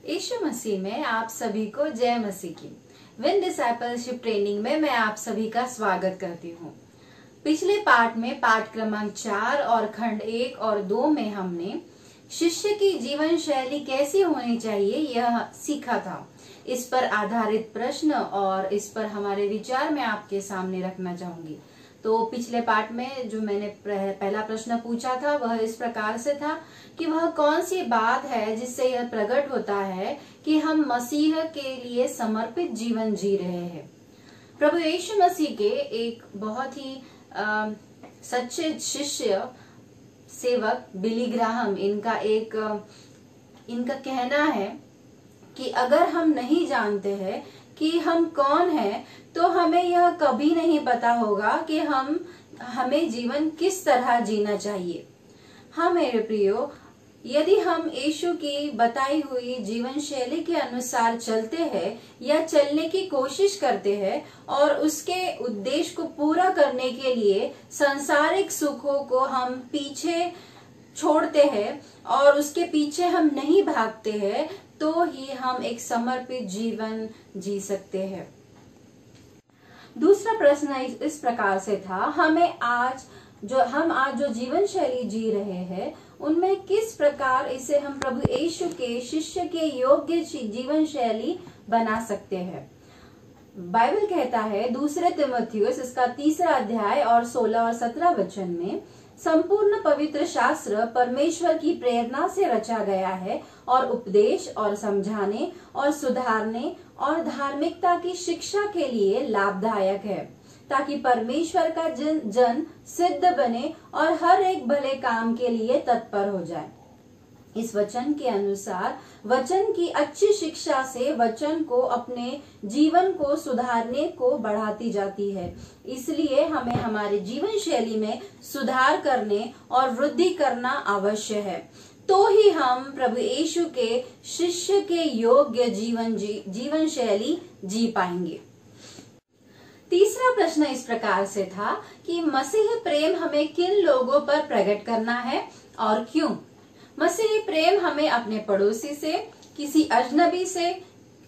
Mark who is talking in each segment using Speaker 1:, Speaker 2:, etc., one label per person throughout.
Speaker 1: यीशु मसीह में आप सभी को जय मसीह की। विन डिसाइपलशिप ट्रेनिंग में मैं आप सभी का स्वागत करती हूँ। पिछले पाठ में पाठ क्रमांक 4 और खंड 1 और 2 में हमने शिष्य की जीवन शैली कैसी होनी चाहिए यह सीखा था। इस पर आधारित प्रश्न और इस पर हमारे विचार मैं आपके सामने रखना चाहूंगी। तो पिछले पाठ में जो मैंने पहला प्रश्न पूछा था वह इस प्रकार से था कि वह कौन सी बात है जिससे यह प्रकट होता है कि हम मसीह के लिए समर्पित जीवन जी रहे हैं। प्रभु यीशु मसीह के एक बहुत ही सच्चे शिष्य सेवक बिली ग्राहम इनका कहना है कि अगर हम नहीं जानते हैं कि हम कौन हैं तो हमें यह कभी नहीं पता होगा कि हमें जीवन किस तरह जीना चाहिए। हाँ मेरे प्रियो, यदि हम यीशु की बताई हुई जीवन शैली के अनुसार चलते हैं या चलने की कोशिश करते हैं और उसके उद्देश्य को पूरा करने के लिए सांसारिक सुखों को हम पीछे छोड़ते हैं और उसके पीछे हम नहीं भागते हैं तो ही हम एक समर्पित जीवन जी सकते हैं। दूसरा प्रश्न इस प्रकार से था, हम आज जो जीवन शैली जी रहे हैं उनमें किस प्रकार इसे हम प्रभु यीशु के शिष्य के योग्य जीवन शैली बना सकते हैं। बाइबल कहता है दूसरे तिमुथियुस इसका 3 अध्याय और 16 और 17 वचन में, संपूर्ण पवित्र शास्त्र परमेश्वर की प्रेरणा से रचा गया है और उपदेश और समझाने और सुधारने और धार्मिकता की शिक्षा के लिए लाभदायक है, ताकि परमेश्वर का जन सिद्ध बने और हर एक भले काम के लिए तत्पर हो जाए। इस वचन के अनुसार वचन की अच्छी शिक्षा से वचन को अपने जीवन को सुधारने को बढ़ाती जाती है। इसलिए हमें हमारे जीवन शैली में सुधार करने और वृद्धि करना आवश्यक है, तो ही हम प्रभु यीशु के शिष्य के योग्य जीवन शैली जी पाएंगे। तीसरा प्रश्न इस प्रकार से था कि मसीह प्रेम हमें किन लोगों पर प्रकट करना है और क्यों। मसीही प्रेम हमें अपने पड़ोसी से, किसी अजनबी से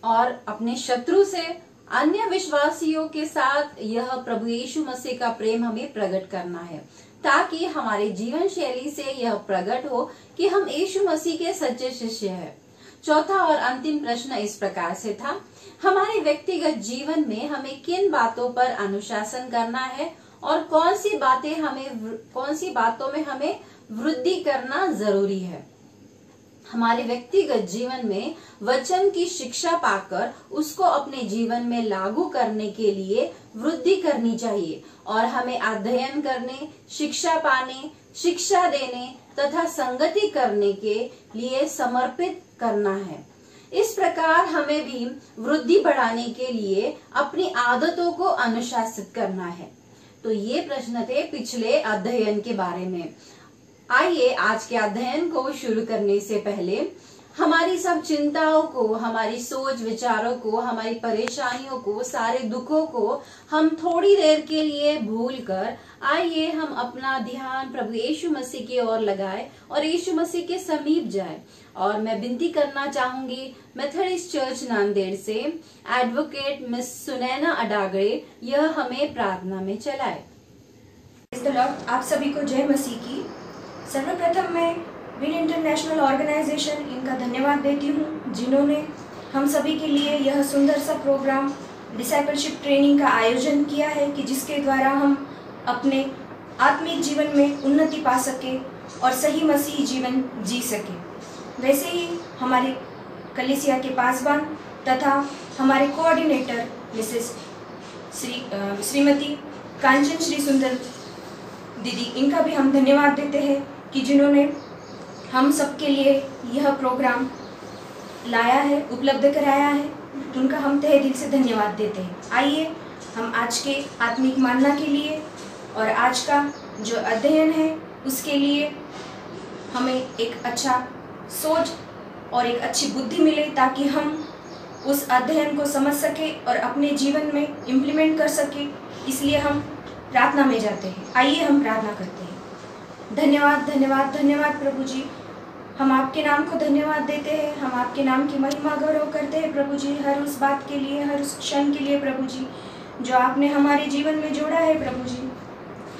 Speaker 1: और अपने शत्रु से, अन्य विश्वासियों के साथ यह प्रभु यीशु मसीह का प्रेम हमें प्रकट करना है, ताकि हमारे जीवन शैली से यह प्रकट हो कि हम यीशु मसीह के सच्चे शिष्य हैं। चौथा और अंतिम प्रश्न इस प्रकार से था, हमारे व्यक्तिगत जीवन में हमें किन बातों पर अनुशासन करना है और कौन सी बातों में हमें वृद्धि करना जरूरी है। हमारे व्यक्तिगत जीवन में वचन की शिक्षा पाकर उसको अपने जीवन में लागू करने के लिए वृद्धि करनी चाहिए और हमें अध्ययन करने, शिक्षा पाने, शिक्षा देने तथा संगति करने के लिए समर्पित करना है। इस प्रकार हमें भी वृद्धि बढ़ाने के लिए अपनी आदतों को अनुशासित करना है। तो ये प्रश्न थे पिछले अध्ययन के बारे में। आइए आज के अध्ययन को शुरू करने से पहले हमारी सब चिंताओं को, हमारी सोच विचारों को, हमारी परेशानियों को, सारे दुखों को हम थोड़ी देर के लिए भूलकर आइए हम अपना ध्यान प्रभु यीशु मसीह की ओर लगाए और यीशु मसीह के समीप जाए। और मैं विनती करना चाहूंगी मेथोडिस्ट चर्च नांदेड़ से एडवोकेट मिस सुनैना अडागड़े यह हमें प्रार्थना में चलाए।
Speaker 2: आप सभी को जय मसीह की। सर्वप्रथम मैं विन इंटरनेशनल ऑर्गेनाइजेशन इनका धन्यवाद देती हूँ, जिन्होंने हम सभी के लिए यह सुंदर सा प्रोग्राम डिसाइपलशिप ट्रेनिंग का आयोजन किया है कि जिसके द्वारा हम अपने आत्मिक जीवन में उन्नति पा सके और सही मसीही जीवन जी सके। वैसे ही हमारे कलीसिया के पासवान तथा हमारे कोऑर्डिनेटर मिसेस श्रीमती कांचन श्री सुंदर दीदी, इनका भी हम धन्यवाद देते हैं कि जिन्होंने हम सबके लिए यह प्रोग्राम लाया है, उपलब्ध कराया है। उनका हम तहे दिल से धन्यवाद देते हैं। आइए हम आज के आत्मिक मानना के लिए और आज का जो अध्ययन है उसके लिए हमें एक अच्छा सोच और एक अच्छी बुद्धि मिले, ताकि हम उस अध्ययन को समझ सके और अपने जीवन में इम्प्लीमेंट कर सके। इसलिए हम प्रार्थना में जाते हैं। आइए हम प्रार्थना करते हैं। धन्यवाद धन्यवाद धन्यवाद प्रभु जी, हम आपके नाम को धन्यवाद देते हैं, हम आपके नाम की महिमा गौरव करते हैं प्रभु जी, हर उस बात के लिए, हर उस क्षण के लिए प्रभु जी जो आपने हमारे जीवन में जोड़ा है प्रभु जी,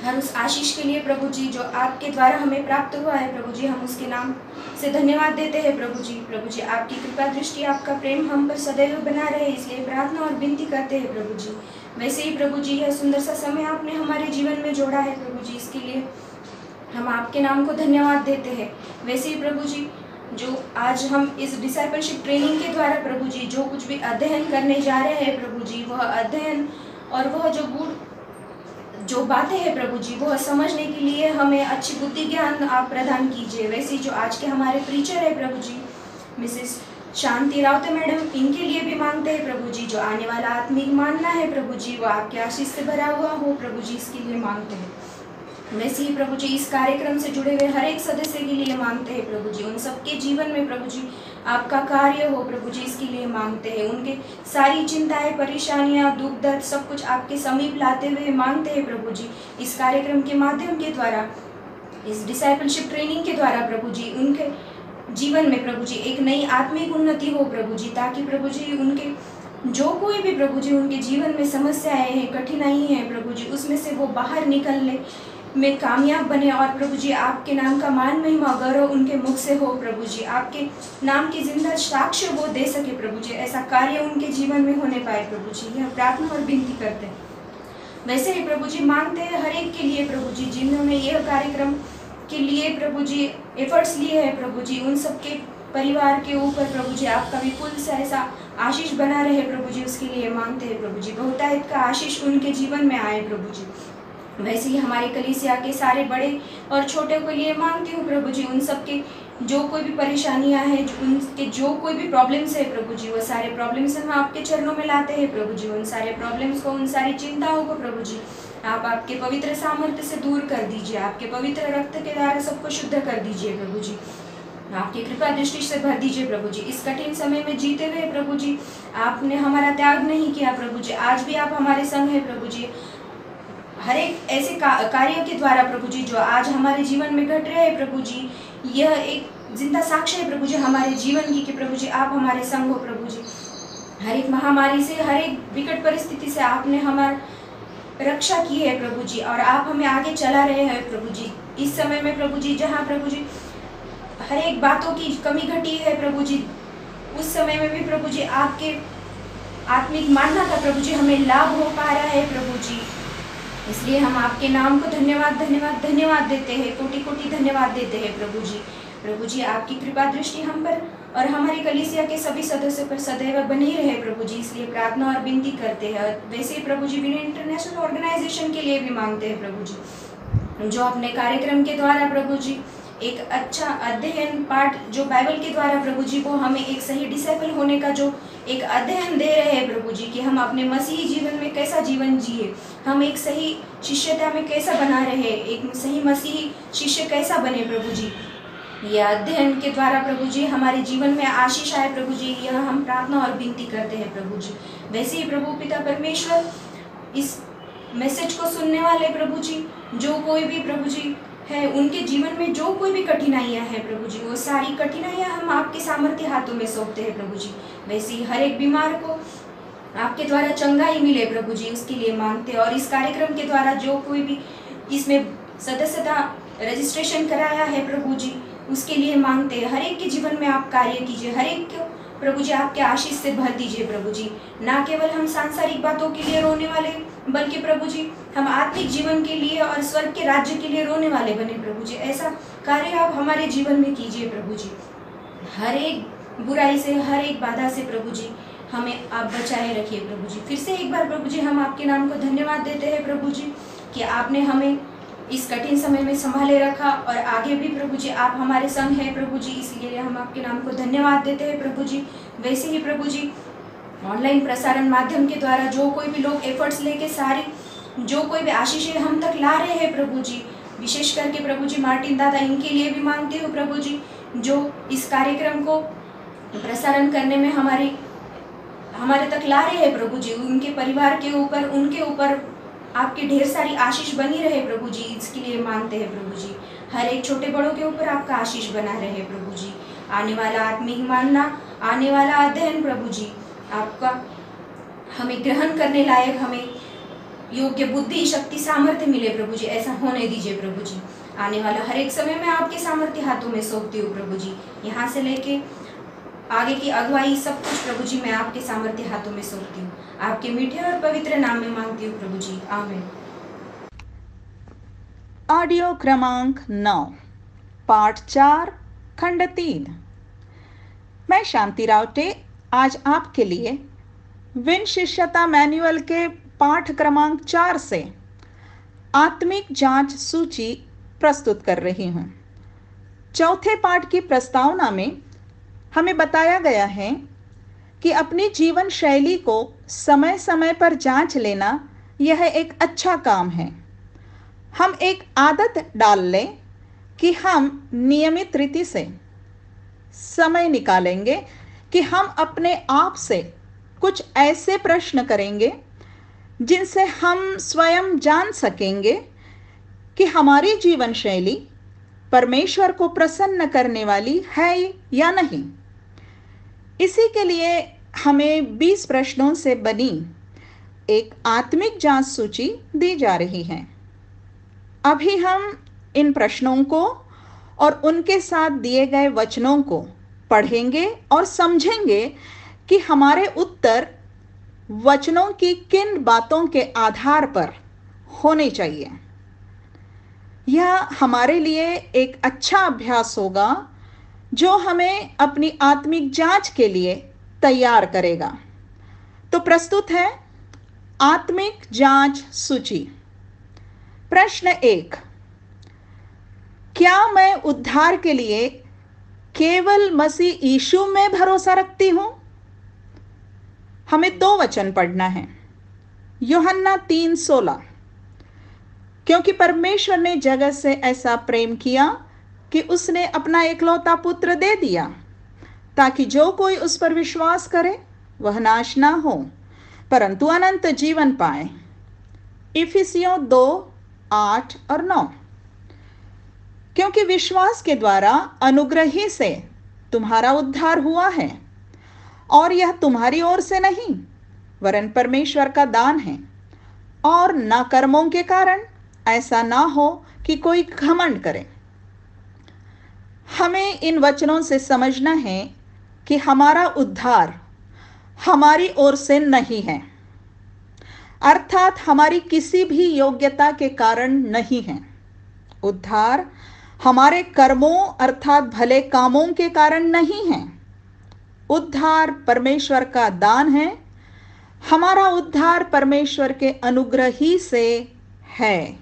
Speaker 2: हर उस आशीष के लिए प्रभु जी जो आपके द्वारा हमें प्राप्त हुआ है प्रभु जी, हम उसके नाम से धन्यवाद देते हैं प्रभु जी। प्रभु जी आपकी कृपा दृष्टि, आपका प्रेम हम पर सदैव बना रहे, इसलिए प्रार्थना और विनती करते हैं प्रभु जी। वैसे ही प्रभु जी यह सुंदर सा समय आपने हमारे जीवन में जोड़ा है प्रभु जी, इसके लिए हम आपके नाम को धन्यवाद देते हैं। वैसे ही प्रभु जी जो आज हम इस डिसाइपलशिप ट्रेनिंग के द्वारा प्रभु जी जो कुछ भी अध्ययन करने जा रहे हैं प्रभु जी, वह अध्ययन और वह जो बातें हैं प्रभु जी वह समझने के लिए हमें अच्छी बुद्धि ज्ञान आप प्रदान कीजिए। वैसे ही जो आज के हमारे प्रीचर है प्रभु जी मिसेस शांति राउत मैडम, इनके लिए भी मांगते हैं प्रभु जी जो आने वाला आत्मिक मानना है प्रभु जी वो आपके आशीष से भरा हुआ हो प्रभु जी, इसके लिए मांगते हैं। वैसे ही प्रभु जी इस कार्यक्रम से जुड़े हुए हर एक सदस्य के लिए मांगते हैं प्रभु जी, उन सबके जीवन में प्रभु जी आपका कार्य हो प्रभु जी, इसके लिए मांगते हैं। उनके सारी चिंताएं, परेशानियां, दुख दर्द सब कुछ आपके समीप लाते हुए मांगते हैं प्रभु जी। इस कार्यक्रम के माध्यम के द्वारा, इस डिसाइपलशिप ट्रेनिंग के द्वारा प्रभु जी उनके जीवन में प्रभु जी एक नई आत्मिक उन्नति हो प्रभु जी, ताकि प्रभु जी उनके जो कोई भी प्रभु जी उनके जीवन में समस्याएं हैं, कठिनाई है प्रभु जी, उसमें से वो बाहर निकलने में कामयाब बने और प्रभु जी आपके नाम का मान महिमा गौरव उनके मुख से हो प्रभु जी, आपके नाम की जिंदा साक्ष्य वो दे सके प्रभु जी, ऐसा कार्य उनके जीवन में होने पाए प्रभु जी, यह प्रार्थना और विनती करते हैं। वैसे ही प्रभु जी मांगते हैं हर एक के लिए प्रभु जी जिन्होंने यह कार्यक्रम के लिए प्रभु जी एफर्ट्स लिए हैं प्रभु जी, उन सबके परिवार के ऊपर प्रभु जी आपका विपुल सा ऐसा आशीष बना रहे प्रभु जी, उसके लिए मांगते हैं प्रभु जी बहुतायत का आशीष उनके जीवन में आए प्रभु जी। वैसे ही हमारे कलीसिया के सारे बड़े और छोटे के लिए मांगती हूँ प्रभु जी, उन सबके जो कोई भी परेशानियां हैं, उनके जो कोई भी प्रॉब्लम्स है प्रभु जी, वो सारे प्रॉब्लम्स हम आपके चरणों में लाते हैं प्रभु जी। उन सारे प्रॉब्लम्स को, उन सारी चिंताओं को प्रभु जी आप आपके पवित्र सामर्थ्य से दूर कर दीजिए, आपके पवित्र रक्त के द्वारा सबको शुद्ध कर दीजिए प्रभु जी, आपकी कृपा दृष्टि से भर दीजिए प्रभु जी। इस कठिन समय में जीते हुए प्रभु जी आपने हमारा त्याग नहीं किया प्रभु जी, आज भी आप हमारे संग है प्रभु जी। हर एक ऐसे कार्यों के द्वारा प्रभु जी जो आज हमारे जीवन में घट रहे हैं प्रभु जी, यह एक जिंदा साक्ष्य है प्रभु जी हमारे जीवन की कि प्रभु जी आप हमारे संग हो प्रभु जी। हर एक महामारी से, हर एक विकट परिस्थिति से आपने हमारा रक्षा की है प्रभु जी, और आप हमें आगे चला रहे हैं प्रभु जी। इस समय में प्रभु जी जहाँ प्रभु जी हर एक बातों की कमी घटी है प्रभु जी, उस समय में भी प्रभु जी आपके आत्मिक मानना का प्रभु जी हमें लाभ हो पा रहा है प्रभु जी, इसलिए हम आपके नाम को धन्यवाद धन्यवाद धन्यवाद देते हैं, कोटि कोटि धन्यवाद देते हैं प्रभु जी। प्रभु जी आपकी कृपा दृष्टि हम पर और हमारी कलीसिया के सभी सदस्यों पर सदैव बनी रहे प्रभु जी, इसलिए प्रार्थना और विनती करते हैं। वैसे ही प्रभु जी विनय इंटरनेशनल ऑर्गेनाइजेशन के लिए भी मांगते हैं प्रभु जी, जो अपने कार्यक्रम के द्वारा प्रभु जी एक अच्छा अध्ययन पाठ जो बाइबल के द्वारा प्रभु जी वो हमें एक सही डिसाइपल होने का जो एक अध्ययन दे रहे हैं प्रभु जी कि हम अपने मसीही जीवन में कैसा जीवन जिए, हम एक सही शिष्यता में कैसा बना रहे, एक सही मसीही शिष्य कैसा बने प्रभु जी। यह अध्ययन के द्वारा प्रभु जी हमारे जीवन में आशीष आए प्रभु जी, यह हम प्रार्थना और विनती करते हैं प्रभु जी। वैसे ही प्रभु पिता परमेश्वर इस मैसेज को सुनने वाले प्रभु जी जो कोई भी प्रभु जी है उनके जीवन में जो कोई भी कठिनाइयां हैं प्रभु जी, वो सारी कठिनाइयां हम आपके सामर्थ्य हाथों में सौंपते हैं प्रभु जी। वैसे ही हर एक बीमार को आपके द्वारा चंगाई मिले प्रभु जी, उसके लिए मांगते हैं। और इस कार्यक्रम के द्वारा जो कोई भी इसमें सदस्यता रजिस्ट्रेशन कराया है प्रभु जी, उसके लिए मांगते हैं। हर एक के जीवन में आप कार्य कीजिए, हर एक को प्रभु जी आपके आशीष से भर दीजिए प्रभु जी। ना केवल हम सांसारिक बातों के लिए रोने वाले, बल्कि प्रभु जी हम आत्मिक जीवन के लिए और स्वर्ग के राज्य के लिए रोने वाले बने प्रभु जी। ऐसा कार्य आप हमारे जीवन में कीजिए प्रभु जी। हर एक बुराई से, हर एक बाधा से प्रभु जी हमें आप बचाए रखिए प्रभु जी। फिर से एक बार प्रभु जी हम आपके नाम को धन्यवाद देते हैं प्रभु जी कि आपने हमें इस कठिन समय में संभाले रखा और आगे भी प्रभु जी आप हमारे संग हैं प्रभु जी, इसलिए हम आपके नाम को धन्यवाद देते हैं प्रभु जी। वैसे ही प्रभु जी ऑनलाइन प्रसारण माध्यम के द्वारा जो कोई भी लोग एफर्ट्स लेके सारी जो कोई भी आशीषें हम तक ला रहे हैं प्रभु जी, विशेष करके प्रभु जी मार्टिन दादा, इनके लिए भी मांगती हूँ प्रभु जी जो इस कार्यक्रम को प्रसारण करने में हमारे तक ला रहे हैं प्रभु जी, उनके परिवार के ऊपर, उनके ऊपर आपकी ढेर सारी आशीष बनी रहे प्रभु जी, इसके लिए मांगते हैं प्रभु जी। हर एक छोटे बड़ों के ऊपर आपका आशीष बना रहे प्रभु जी। आने वाला आत्मिक मानना, आने वाला अध्ययन प्रभु जी आपका हमें ग्रहण करने लायक, हमें योग्य बुद्धि, शक्ति, सामर्थ्य मिले प्रभु जी, ऐसा होने दीजिए प्रभु जी। आने वाला हर एक समय मैं आपके सामर्थ्य हाथों में सौंपती हूँ प्रभु जी। यहाँ से लेके आगे की अगुवाई सब कुछ प्रभु जी मैं आपके सामर्थ्य हाथों में सौंपती हूँ। आपके मीठे और पवित्र नाम में मांगती हूँ प्रभु जी, आमीन।
Speaker 3: ऑडियो क्रमांक 9, पाठ 4, खंड 3। मैं शांति रावटे आज आपके लिए विन शिष्यता मैनुअल के पाठ क्रमांक 4 से आत्मिक जांच सूची प्रस्तुत कर रही हूं। चौथे पाठ की प्रस्तावना में हमें बताया गया है कि अपनी जीवन शैली को समय समय पर जांच लेना यह एक अच्छा काम है। हम एक आदत डाल लें कि हम नियमित रीति से समय निकालेंगे कि हम अपने आप से कुछ ऐसे प्रश्न करेंगे जिनसे हम स्वयं जान सकेंगे कि हमारी जीवन शैली परमेश्वर को प्रसन्न करने वाली है या नहीं। इसी के लिए हमें 20 प्रश्नों से बनी एक आत्मिक जांच सूची दी जा रही है। अभी हम इन प्रश्नों को और उनके साथ दिए गए वचनों को पढ़ेंगे और समझेंगे कि हमारे उत्तर वचनों की किन बातों के आधार पर होने चाहिए। यह हमारे लिए एक अच्छा अभ्यास होगा जो हमें अपनी आत्मिक जांच के लिए तैयार करेगा। तो प्रस्तुत है आत्मिक जांच सूची। प्रश्न 1, क्या मैं उद्धार के लिए केवल मसीह यीशु में भरोसा रखती हूं? हमें 2 वचन पढ़ना है। यूहन्ना 3:16, क्योंकि परमेश्वर ने जगत से ऐसा प्रेम किया कि उसने अपना एकलौता पुत्र दे दिया ताकि जो कोई उस पर विश्वास करे वह नाश ना हो परंतु अनंत जीवन पाए। इफिसियों 2:8 और 9, क्योंकि विश्वास के द्वारा अनुग्रह ही से तुम्हारा उद्धार हुआ है और यह तुम्हारी ओर से नहीं वरन परमेश्वर का दान है, और न कर्मों के कारण, ऐसा ना हो कि कोई घमंड करे। हमें इन वचनों से समझना है कि हमारा उद्धार हमारी ओर से नहीं है, अर्थात हमारी किसी भी योग्यता के कारण नहीं है। उद्धार हमारे कर्मों अर्थात भले कामों के कारण नहीं है। उद्धार परमेश्वर का दान है। हमारा उद्धार परमेश्वर के अनुग्रह ही से है।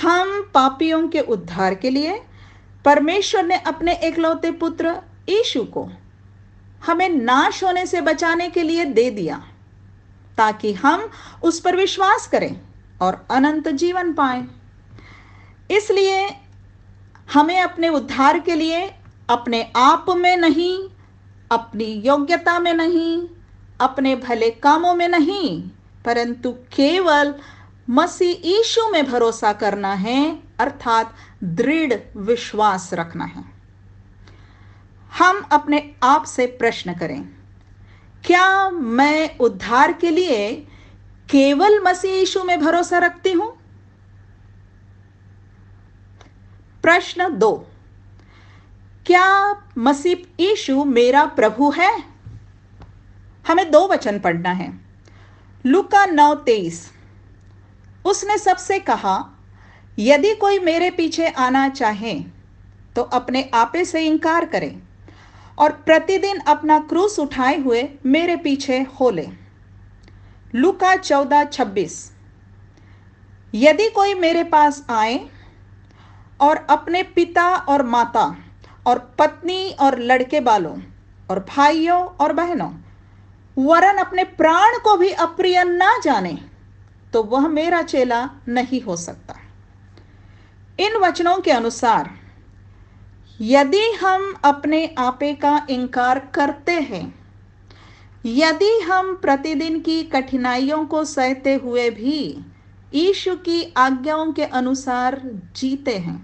Speaker 3: हम पापियों के उद्धार के लिए परमेश्वर ने अपने एकलौते पुत्र यीशु को हमें नाश होने से बचाने के लिए दे दिया ताकि हम उस पर विश्वास करें और अनंत जीवन पाएं। इसलिए हमें अपने उद्धार के लिए अपने आप में नहीं, अपनी योग्यता में नहीं, अपने भले कामों में नहीं, परंतु केवल मसीह यीशु में भरोसा करना है, अर्थात दृढ़ विश्वास रखना है। हम अपने आप से प्रश्न करें, क्या मैं उद्धार के लिए केवल मसीह यीशु में भरोसा रखती हूं? प्रश्न 2, क्या मसीह यीशु मेरा प्रभु है? हमें 2 वचन पढ़ना है। लूका 9:23, उसने सबसे कहा, यदि कोई मेरे पीछे आना चाहे तो अपने आपे से इनकार करे और प्रतिदिन अपना क्रूस उठाए हुए मेरे पीछे हो ले। लूका 14:26, यदि कोई मेरे पास आए और अपने पिता और माता और पत्नी और लड़के बालों और भाइयों और बहनों वरन अपने प्राण को भी अप्रिय ना जाने तो वह मेरा चेला नहीं हो सकता। इन वचनों के अनुसार यदि हम अपने आपे का इनकार करते हैं, यदि हम प्रतिदिन की कठिनाइयों को सहते हुए भी यीशु की आज्ञाओं के अनुसार जीते हैं,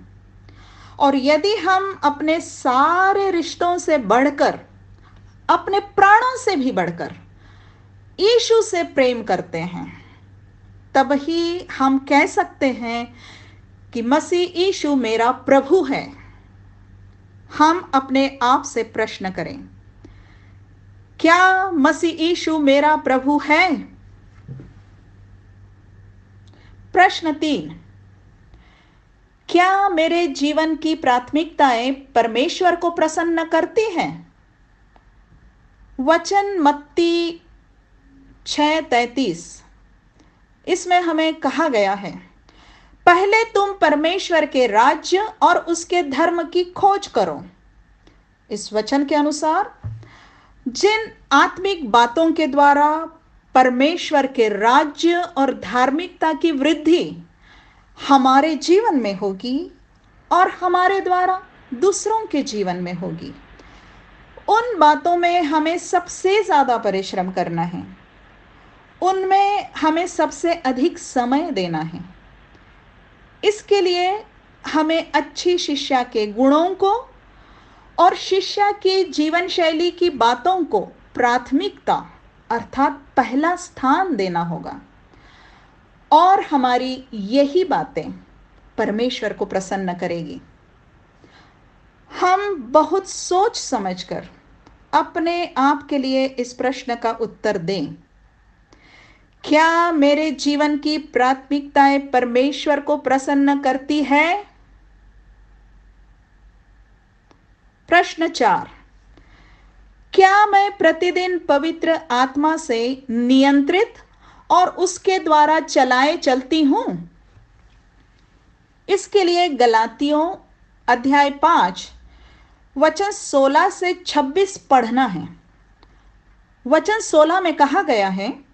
Speaker 3: और यदि हम अपने सारे रिश्तों से बढ़कर, अपने प्राणों से भी बढ़कर यीशु से प्रेम करते हैं, तब ही हम कह सकते हैं कि मसीह यीशु मेरा प्रभु है। हम अपने आप से प्रश्न करें, क्या मसीह यीशु मेरा प्रभु है? प्रश्न 3, क्या मेरे जीवन की प्राथमिकताएं परमेश्वर को प्रसन्न करती हैं? वचन मत्ती 6:33, इसमें हमें कहा गया है, पहले तुम परमेश्वर के राज्य और उसके धर्म की खोज करो। इस वचन के अनुसार जिन आत्मिक बातों के द्वारा परमेश्वर के राज्य और धार्मिकता की वृद्धि हमारे जीवन में होगी और हमारे द्वारा दूसरों के जीवन में होगी, उन बातों में हमें सबसे ज्यादा परिश्रम करना है, उनमें हमें सबसे अधिक समय देना है। इसके लिए हमें अच्छी शिक्षा के गुणों को और शिक्षा की जीवन शैली की बातों को प्राथमिकता अर्थात पहला स्थान देना होगा, और हमारी यही बातें परमेश्वर को प्रसन्न करेगी। हम बहुत सोच समझकर अपने आप के लिए इस प्रश्न का उत्तर दें, क्या मेरे जीवन की प्राथमिकताएं परमेश्वर को प्रसन्न करती है? प्रश्न 4, क्या मैं प्रतिदिन पवित्र आत्मा से नियंत्रित और उसके द्वारा चलाए चलती हूं? इसके लिए गलातियों अध्याय 5 वचन 16 से 26 पढ़ना है। वचन 16 में कहा गया है,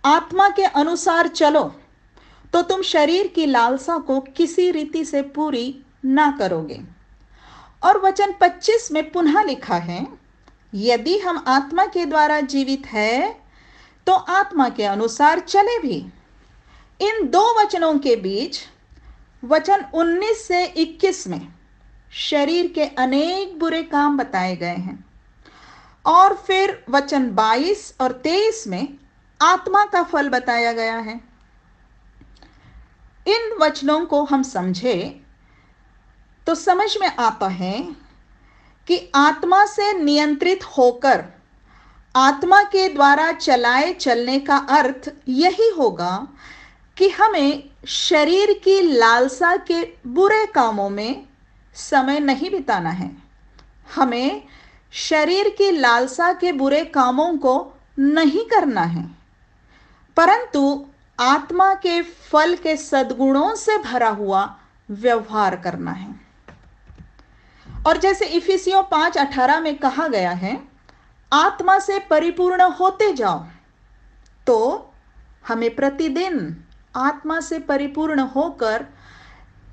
Speaker 3: आत्मा के अनुसार चलो तो तुम शरीर की लालसा को किसी रीति से पूरी ना करोगे। और वचन 25 में पुनः लिखा है, यदि हम आत्मा के द्वारा जीवित है तो आत्मा के अनुसार चले भी। इन दो वचनों के बीच वचन 19 से 21 में शरीर के अनेक बुरे काम बताए गए हैं, और फिर वचन 22 और 23 में आत्मा का फल बताया गया है। इन वचनों को हम समझे तो समझ में आता है कि आत्मा से नियंत्रित होकर आत्मा के द्वारा चलाए चलने का अर्थ यही होगा कि हमें शरीर की लालसा के बुरे कामों में समय नहीं बिताना है। हमें शरीर की लालसा के बुरे कामों को नहीं करना है, परंतु आत्मा के फल के सद्गुणों से भरा हुआ व्यवहार करना है। और जैसे इफिसियों 5:18 में कहा गया है, आत्मा से परिपूर्ण होते जाओ, तो हमें प्रतिदिन आत्मा से परिपूर्ण होकर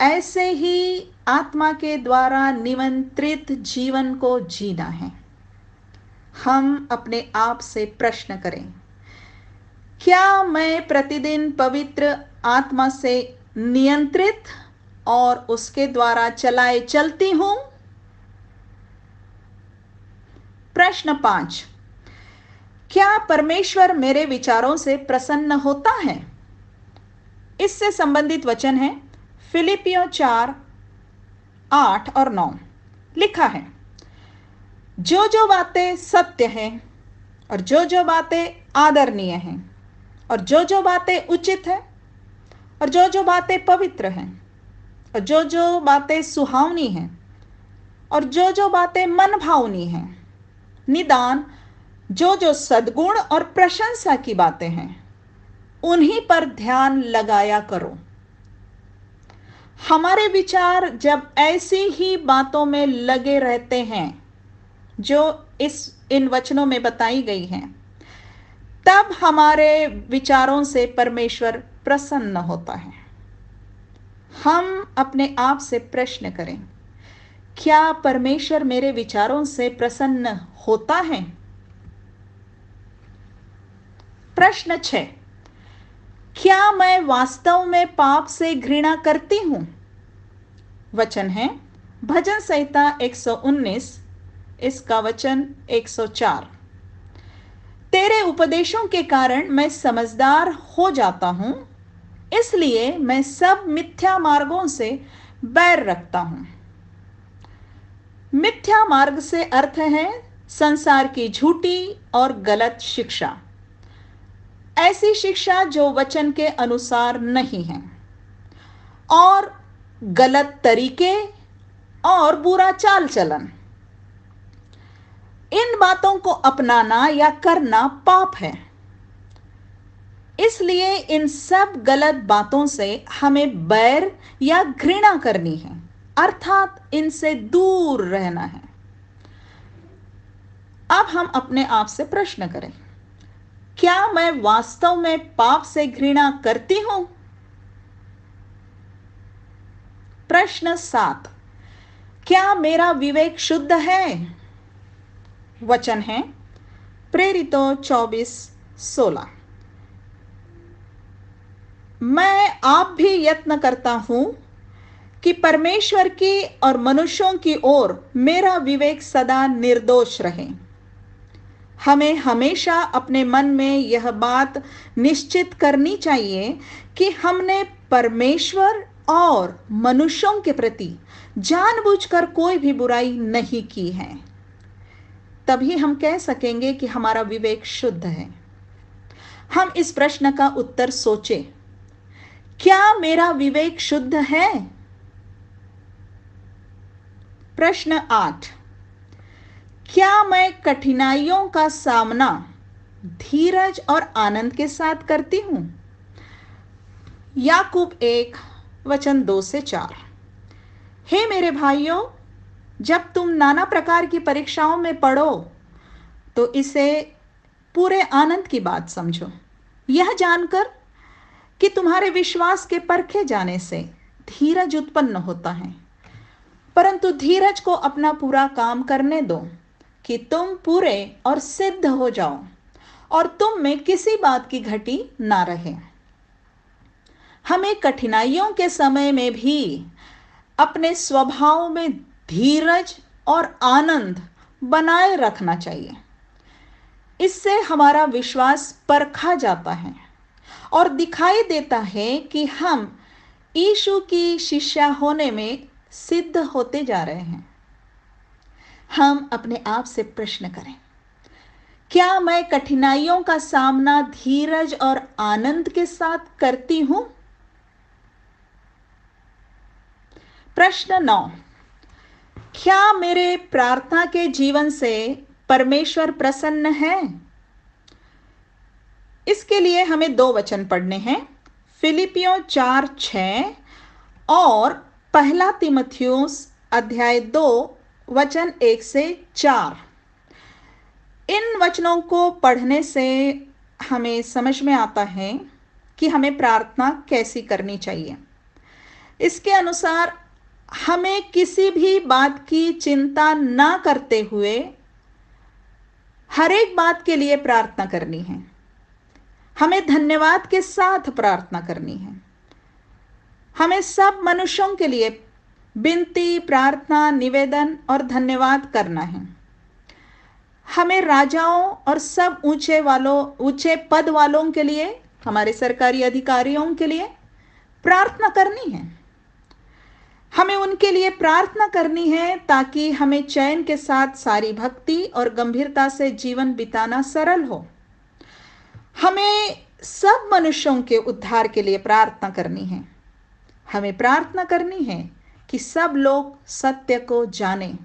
Speaker 3: ऐसे ही आत्मा के द्वारा नियंत्रित जीवन को जीना है। हम अपने आप से प्रश्न करें, क्या मैं प्रतिदिन पवित्र आत्मा से नियंत्रित और उसके द्वारा चलाए चलती हूं? प्रश्न 5, क्या परमेश्वर मेरे विचारों से प्रसन्न होता है? इससे संबंधित वचन है फिलिपियों 4:8 और 9। लिखा है, जो जो बातें सत्य हैं और जो जो बातें आदरणीय हैं और जो जो बातें उचित हैं और जो जो बातें पवित्र हैं और जो जो बातें सुहावनी हैं और जो जो बातें मन भावनी हैं, निदान जो जो सद्गुण और प्रशंसा की बातें हैं, उन्हीं पर ध्यान लगाया करो। हमारे विचार जब ऐसी ही बातों में लगे रहते हैं जो इन वचनों में बताई गई हैं, तब हमारे विचारों से परमेश्वर प्रसन्न होता है। हम अपने आप से प्रश्न करें, क्या परमेश्वर मेरे विचारों से प्रसन्न होता है? प्रश्न 6, क्या मैं वास्तव में पाप से घृणा करती हूं? वचन है भजन संहिता 119 इसका वचन 104। तेरे उपदेशों के कारण मैं समझदार हो जाता हूं, इसलिए मैं सब मिथ्या मार्गों से बैर रखता हूं। मिथ्या मार्ग से अर्थ है संसार की झूठी और गलत शिक्षा, ऐसी शिक्षा जो वचन के अनुसार नहीं है, और गलत तरीके और बुरा चाल चलन। इन बातों को अपनाना या करना पाप है। इसलिए इन सब गलत बातों से हमें बैर या घृणा करनी है, अर्थात इनसे दूर रहना है। अब हम अपने आप से प्रश्न करें, क्या मैं वास्तव में पाप से घृणा करती हूं? प्रश्न 7, क्या मेरा विवेक शुद्ध है? वचन है प्रेरितों 24:16। मैं आप भी यत्न करता हूं कि परमेश्वर की और मनुष्यों की ओर मेरा विवेक सदा निर्दोष रहे। हमें हमेशा अपने मन में यह बात निश्चित करनी चाहिए कि हमने परमेश्वर और मनुष्यों के प्रति जानबूझकर कोई भी बुराई नहीं की है। तभी हम कह सकेंगे कि हमारा विवेक शुद्ध है। हम इस प्रश्न का उत्तर सोचें, क्या मेरा विवेक शुद्ध है? प्रश्न 8, क्या मैं कठिनाइयों का सामना धीरज और आनंद के साथ करती हूं? याकूब 1 वचन 2 से 4। हे मेरे भाइयों, जब तुम नाना प्रकार की परीक्षाओं में पड़ो तो इसे पूरे आनंद की बात समझो, यह जानकर कि तुम्हारे विश्वास के परखे जाने से धीरज उत्पन्न होता है। परंतु धीरज को अपना पूरा काम करने दो कि तुम पूरे और सिद्ध हो जाओ और तुम में किसी बात की घटी ना रहे। हमें कठिनाइयों के समय में भी अपने स्वभाव में धीरज और आनंद बनाए रखना चाहिए। इससे हमारा विश्वास परखा जाता है और दिखाई देता है कि हम यीशु की शिष्या होने में सिद्ध होते जा रहे हैं। हम अपने आप से प्रश्न करें, क्या मैं कठिनाइयों का सामना धीरज और आनंद के साथ करती हूं? प्रश्न 9, क्या मेरे प्रार्थना के जीवन से परमेश्वर प्रसन्न है? इसके लिए हमें 2 वचन पढ़ने हैं, फिलिपियों 4:6 और 1 तीमुथियुस अध्याय 2 वचन 1 से 4। इन वचनों को पढ़ने से हमें समझ में आता है कि हमें प्रार्थना कैसी करनी चाहिए। इसके अनुसार हमें किसी भी बात की चिंता ना करते हुए हर एक बात के लिए प्रार्थना करनी है। हमें धन्यवाद के साथ प्रार्थना करनी है। हमें सब मनुष्यों के लिए विनती, प्रार्थना, निवेदन और धन्यवाद करना है। हमें राजाओं और सब ऊंचे पद वालों के लिए, हमारे सरकारी अधिकारियों के लिए प्रार्थना करनी है। हमें उनके लिए प्रार्थना करनी है ताकि हमें चैन के साथ सारी भक्ति और गंभीरता से जीवन बिताना सरल हो। हमें सब मनुष्यों के उद्धार के लिए प्रार्थना करनी है। हमें प्रार्थना करनी है कि सब लोग सत्य को जानें।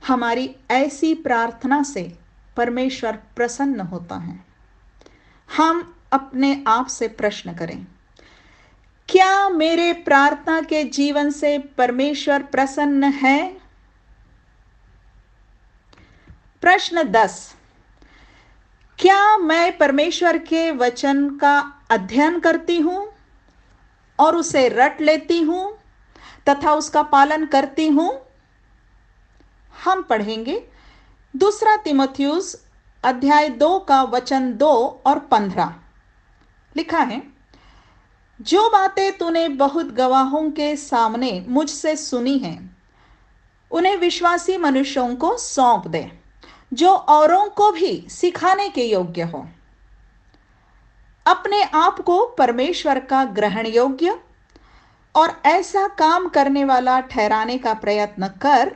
Speaker 3: हमारी ऐसी प्रार्थना से परमेश्वर प्रसन्न होता है। हम अपने आप से प्रश्न करें, क्या मेरे प्रार्थना के जीवन से परमेश्वर प्रसन्न है? प्रश्न 10, क्या मैं परमेश्वर के वचन का अध्ययन करती हूं और उसे रट लेती हूं तथा उसका पालन करती हूं? हम पढ़ेंगे 2 तीमुथियुस अध्याय 2 का वचन 2 और 15। लिखा है, जो बातें तूने बहुत गवाहों के सामने मुझसे सुनी हैं, उन्हें विश्वासी मनुष्यों को सौंप दे, जो औरों को भी सिखाने के योग्य हो। अपने आप को परमेश्वर का ग्रहण योग्य और ऐसा काम करने वाला ठहराने का प्रयत्न कर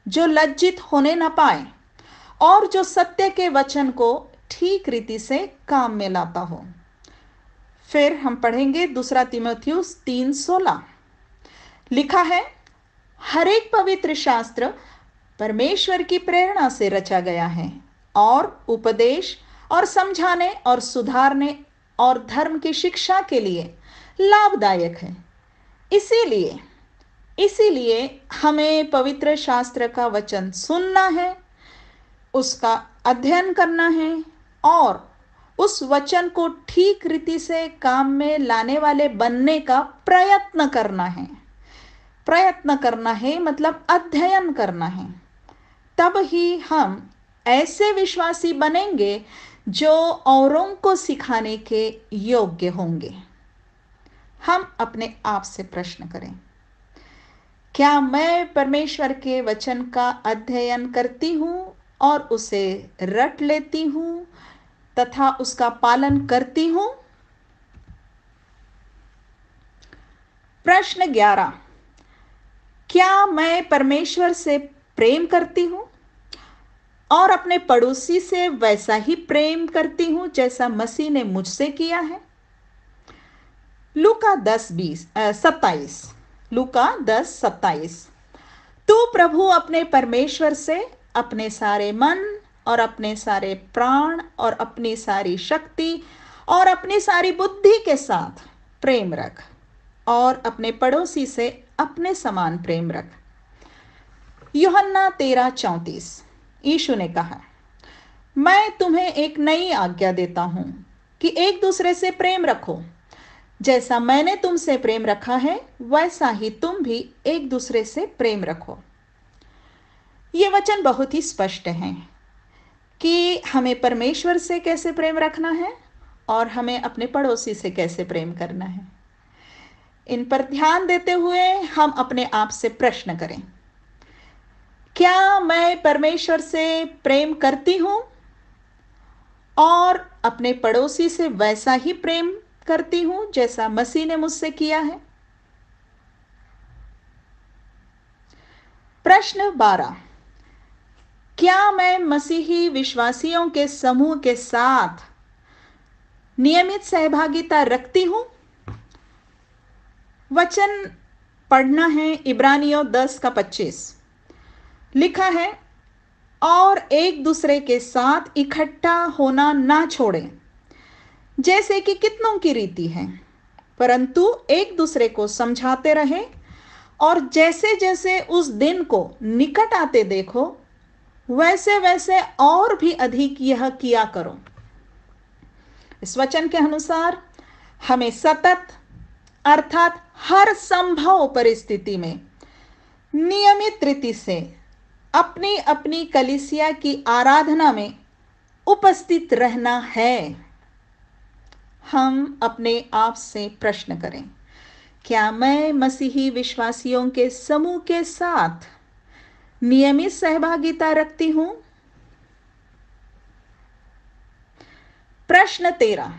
Speaker 3: जो लज्जित होने न पाए और जो सत्य के वचन को ठीक रीति से काम में लाता हो। फिर हम पढ़ेंगे 2 तीमुथियुस 3:16। लिखा है, हर एक पवित्र शास्त्र परमेश्वर की प्रेरणा से रचा गया है और उपदेश और समझाने और सुधारने और धर्म की शिक्षा के लिए लाभदायक है। इसीलिए हमें पवित्र शास्त्र का वचन सुनना है, उसका अध्ययन करना है और उस वचन को ठीक रीति से काम में लाने वाले बनने का प्रयत्न करना है। प्रयत्न करना है मतलब अध्ययन करना है। तब ही हम ऐसे विश्वासी बनेंगे जो औरों को सिखाने के योग्य होंगे। हम अपने आप से प्रश्न करें, क्या मैं परमेश्वर के वचन का अध्ययन करती हूँ और उसे रट लेती हूँ तथा उसका पालन करती हूँ? प्रश्न 11, क्या मैं परमेश्वर से प्रेम करती हूँ और अपने पड़ोसी से वैसा ही प्रेम करती हूँ जैसा मसीह ने मुझसे किया है? लूका 10:27। तू प्रभु अपने परमेश्वर से अपने सारे मन और अपने सारे प्राण और अपनी सारी शक्ति और अपनी सारी बुद्धि के साथ प्रेम रख और अपने पड़ोसी से अपने समान प्रेम रख। यूहन्ना 13:34। यीशु ने कहा, मैं तुम्हें एक नई आज्ञा देता हूं कि एक दूसरे से प्रेम रखो। जैसा मैंने तुमसे प्रेम रखा है वैसा ही तुम भी एक दूसरे से प्रेम रखो। ये वचन बहुत ही स्पष्ट है कि हमें परमेश्वर से कैसे प्रेम रखना है और हमें अपने पड़ोसी से कैसे प्रेम करना है। इन पर ध्यान देते हुए हम अपने आप से प्रश्न करें, क्या मैं परमेश्वर से प्रेम करती हूं और अपने पड़ोसी से वैसा ही प्रेम करती हूं जैसा मसीह ने मुझसे किया है? प्रश्न 12, क्या मैं मसीही विश्वासियों के समूह के साथ नियमित सहभागिता रखती हूं? वचन पढ़ना है इब्रानियों 10:25। लिखा है, और एक दूसरे के साथ इकट्ठा होना ना छोड़ें जैसे कि कितनों की रीति है, परंतु एक दूसरे को समझाते रहे और जैसे जैसे उस दिन को निकट आते देखो वैसे वैसे और भी अधिक यह किया करो। इस वचन के अनुसार हमें सतत अर्थात हर संभव परिस्थिति में नियमित रीति से अपनी अपनी कलीसिया की आराधना में उपस्थित रहना है। हम अपने आप से प्रश्न करें, क्या मैं मसीही विश्वासियों के समूह के साथ नियमित सहभागिता रखती हूं? प्रश्न 13,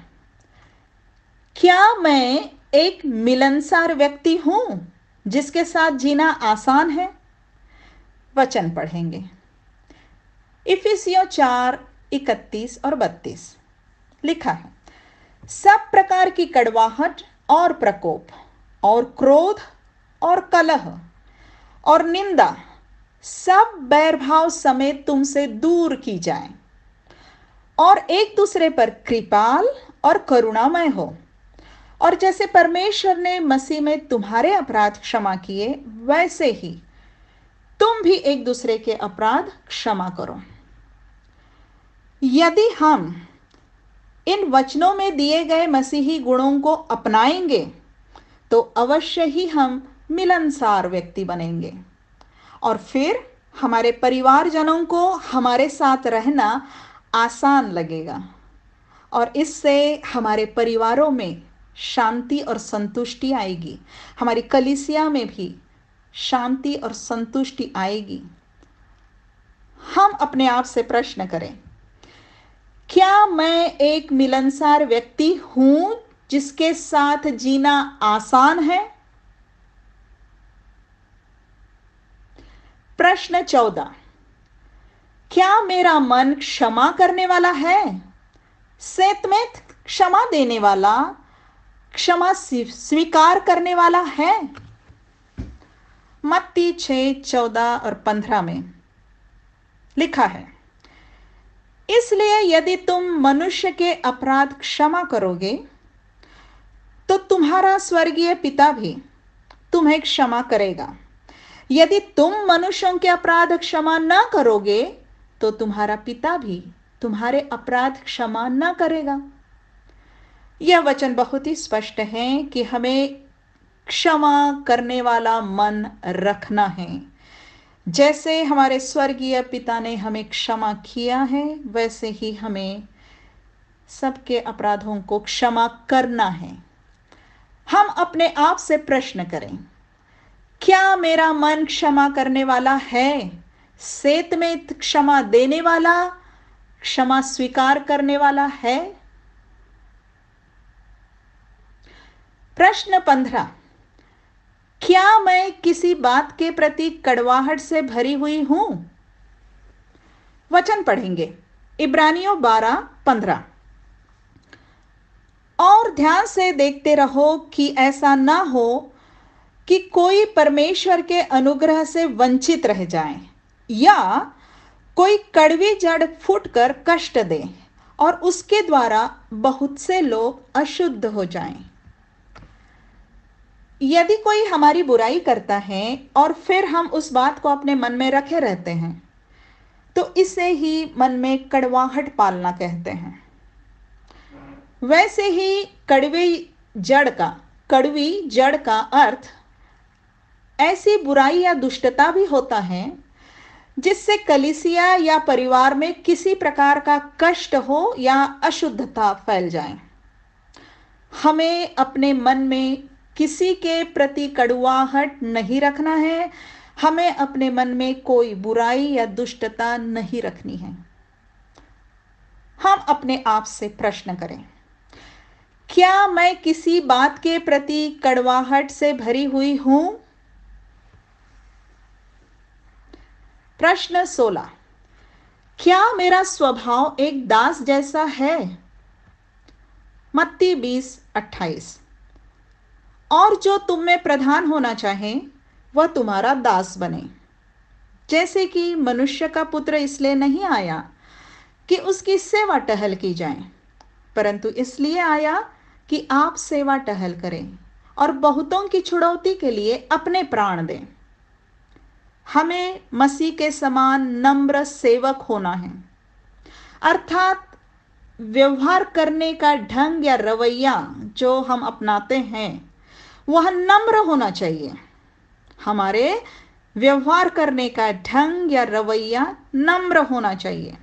Speaker 3: क्या मैं एक मिलनसार व्यक्ति हूं जिसके साथ जीना आसान है? वचन पढ़ेंगे इफिसियों 4:31 और 32। लिखा है, सब प्रकार की कड़वाहट और प्रकोप और क्रोध और कलह और निंदा सब बैरभाव समेत तुमसे दूर की जाए और एक दूसरे पर कृपाल और करुणामय हो, और जैसे परमेश्वर ने मसीह में तुम्हारे अपराध क्षमा किए वैसे ही तुम भी एक दूसरे के अपराध क्षमा करो। यदि हम इन वचनों में दिए गए मसीही गुणों को अपनाएंगे तो अवश्य ही हम मिलनसार व्यक्ति बनेंगे और फिर हमारे परिवारजनों को हमारे साथ रहना आसान लगेगा और इससे हमारे परिवारों में शांति और संतुष्टि आएगी, हमारी कलीसिया में भी शांति और संतुष्टि आएगी। हम अपने आप से प्रश्न करें, क्या मैं एक मिलनसार व्यक्ति हूं जिसके साथ जीना आसान है? प्रश्न 14, क्या मेरा मन क्षमा करने वाला है? सेत में क्षमा देने वाला, क्षमा स्वीकार करने वाला है? मत्ती 6, 14 और 15 में लिखा है, इसलिए यदि तुम मनुष्य के अपराध क्षमा करोगे तो तुम्हारा स्वर्गीय पिता भी तुम्हें क्षमा करेगा। यदि तुम मनुष्यों के अपराध क्षमा न करोगे तो तुम्हारा पिता भी तुम्हारे अपराध क्षमा न करेगा। यह वचन बहुत ही स्पष्ट है कि हमें क्षमा करने वाला मन रखना है। जैसे हमारे स्वर्गीय पिता ने हमें क्षमा किया है, वैसे ही हमें सबके अपराधों को क्षमा करना है। हम अपने आप से प्रश्न करें, क्या मेरा मन क्षमा करने वाला है? सेत में क्षमा देने वाला, क्षमा स्वीकार करने वाला है? प्रश्न 15, क्या मैं किसी बात के प्रति कड़वाहट से भरी हुई हूं? वचन पढ़ेंगे, इब्रानियों 12:15। और ध्यान से देखते रहो कि ऐसा ना हो कि कोई परमेश्वर के अनुग्रह से वंचित रह जाए या कोई कड़वी जड़ फूटकर कष्ट दे और उसके द्वारा बहुत से लोग अशुद्ध हो जाएं। यदि कोई हमारी बुराई करता है और फिर हम उस बात को अपने मन में रखे रहते हैं तो इसे ही मन में कड़वाहट पालना कहते हैं। वैसे ही कड़वी जड़ का अर्थ ऐसी बुराई या दुष्टता भी होता है जिससे कलीसिया या परिवार में किसी प्रकार का कष्ट हो या अशुद्धता फैल जाए। हमें अपने मन में किसी के प्रति कड़वाहट नहीं रखना है, हमें अपने मन में कोई बुराई या दुष्टता नहीं रखनी है। हम अपने आप से प्रश्न करें, क्या मैं किसी बात के प्रति कड़वाहट से भरी हुई हूं? प्रश्न 16, क्या मेरा स्वभाव एक दास जैसा है? मत्ती 20:28। और जो तुम में प्रधान होना चाहे वह तुम्हारा दास बने, जैसे कि मनुष्य का पुत्र इसलिए नहीं आया कि उसकी सेवा टहल की जाए, परंतु इसलिए आया कि आप सेवा टहल करें और बहुतों की छुड़ौती के लिए अपने प्राण दें। हमें मसीह के समान नम्र सेवक होना है, अर्थात व्यवहार करने का ढंग या रवैया जो हम अपनाते हैं वह नम्र होना चाहिए। हमारे व्यवहार करने का ढंग या रवैया नम्र होना चाहिए।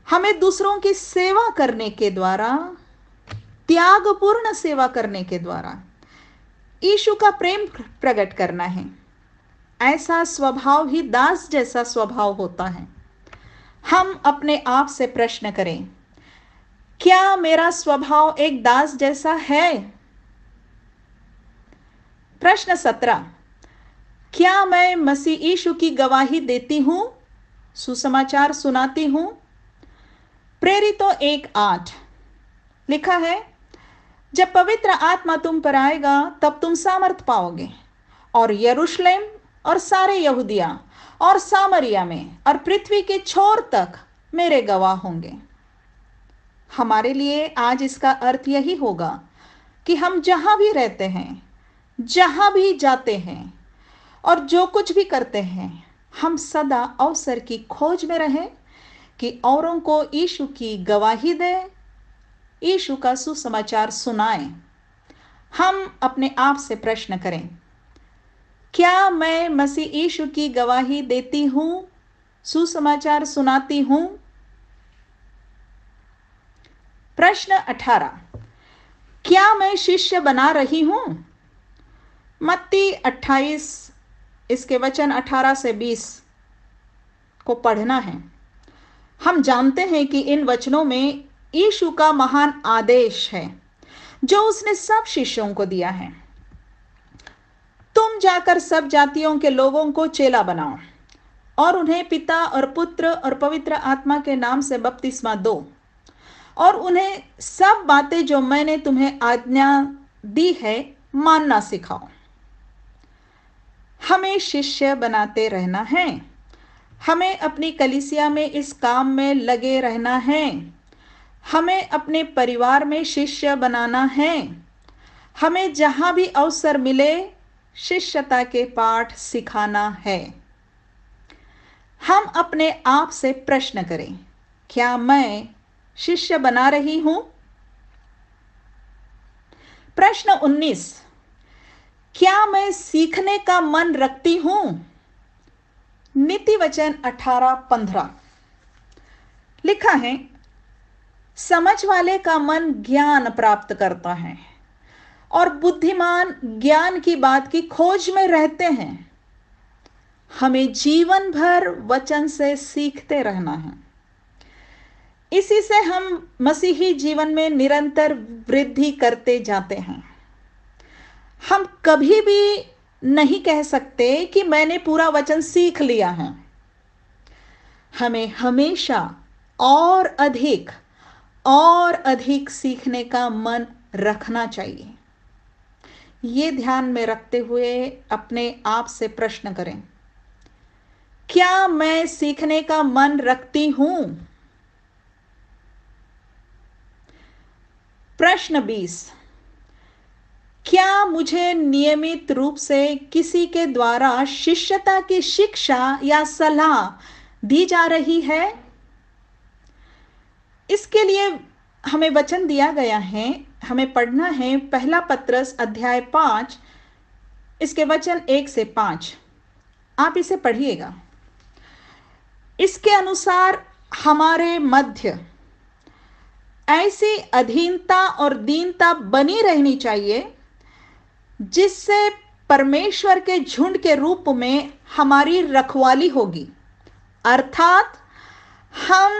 Speaker 3: हमें दूसरों की सेवा करने के द्वारा, त्यागपूर्ण सेवा करने के द्वारा यीशु का प्रेम प्रकट करना है। ऐसा स्वभाव ही दास जैसा स्वभाव होता है। हम अपने आप से प्रश्न करें, क्या मेरा स्वभाव एक दास जैसा है? प्रश्न 17, क्या मैं मसीह यीशु की गवाही देती हूं, सुसमाचार सुनाती हूं? प्रेरितों 1:8 लिखा है, जब पवित्र आत्मा तुम पर आएगा तब तुम सामर्थ पाओगे और यरूशलेम और सारे यहूदिया और सामरिया में और पृथ्वी के छोर तक मेरे गवाह होंगे। हमारे लिए आज इसका अर्थ यही होगा कि हम जहां भी रहते हैं, जहां भी जाते हैं और जो कुछ भी करते हैं, हम सदा अवसर की खोज में रहें कि औरों को यीशु की गवाही दें, यीशु का सुसमाचार सुनाएं। हम अपने आप से प्रश्न करें, क्या मैं मसीह यीशु की गवाही देती हूं, सुसमाचार सुनाती हूं? प्रश्न 18, क्या मैं शिष्य बना रही हूं? मत्ती 28 इसके वचन 18 से 20 को पढ़ना है। हम जानते हैं कि इन वचनों में यीशु का महान आदेश है जो उसने सब शिष्यों को दिया है। तुम जाकर सब जातियों के लोगों को चेला बनाओ और उन्हें पिता और पुत्र और पवित्र आत्मा के नाम से बपतिस्मा दो और उन्हें सब बातें जो मैंने तुम्हें आज्ञा दी है मानना सिखाओ। हमें शिष्य बनाते रहना है। हमें अपनी कलीसिया में इस काम में लगे रहना है। हमें अपने परिवार में शिष्य बनाना है। हमें जहां भी अवसर मिले शिष्यता के पाठ सिखाना है। हम अपने आप से प्रश्न करें, क्या मैं शिष्य बना रही हूं? प्रश्न 19, क्या मैं सीखने का मन रखती हूं? नीति वचन 18:15 लिखा है, समझ वाले का मन ज्ञान प्राप्त करता है और बुद्धिमान ज्ञान की बात की खोज में रहते हैं। हमें जीवन भर वचन से सीखते रहना है। इसी से हम मसीही जीवन में निरंतर वृद्धि करते जाते हैं। हम कभी भी नहीं कह सकते कि मैंने पूरा वचन सीख लिया है। हमें हमेशा और अधिक सीखने का मन रखना चाहिए। ये ध्यान में रखते हुए अपने आप से प्रश्न करें, क्या मैं सीखने का मन रखती हूं? प्रश्न 20, क्या मुझे नियमित रूप से किसी के द्वारा शिष्यता की शिक्षा या सलाह दी जा रही है? इसके लिए हमें वचन दिया गया है। हमें पढ़ना है पहला पत्रस अध्याय 5 इसके वचन 1 से 5। आप इसे पढ़िएगा। इसके अनुसार हमारे मध्य ऐसी अधीनता और दीनता बनी रहनी चाहिए जिससे परमेश्वर के झुंड के रूप में हमारी रखवाली होगी, अर्थात हम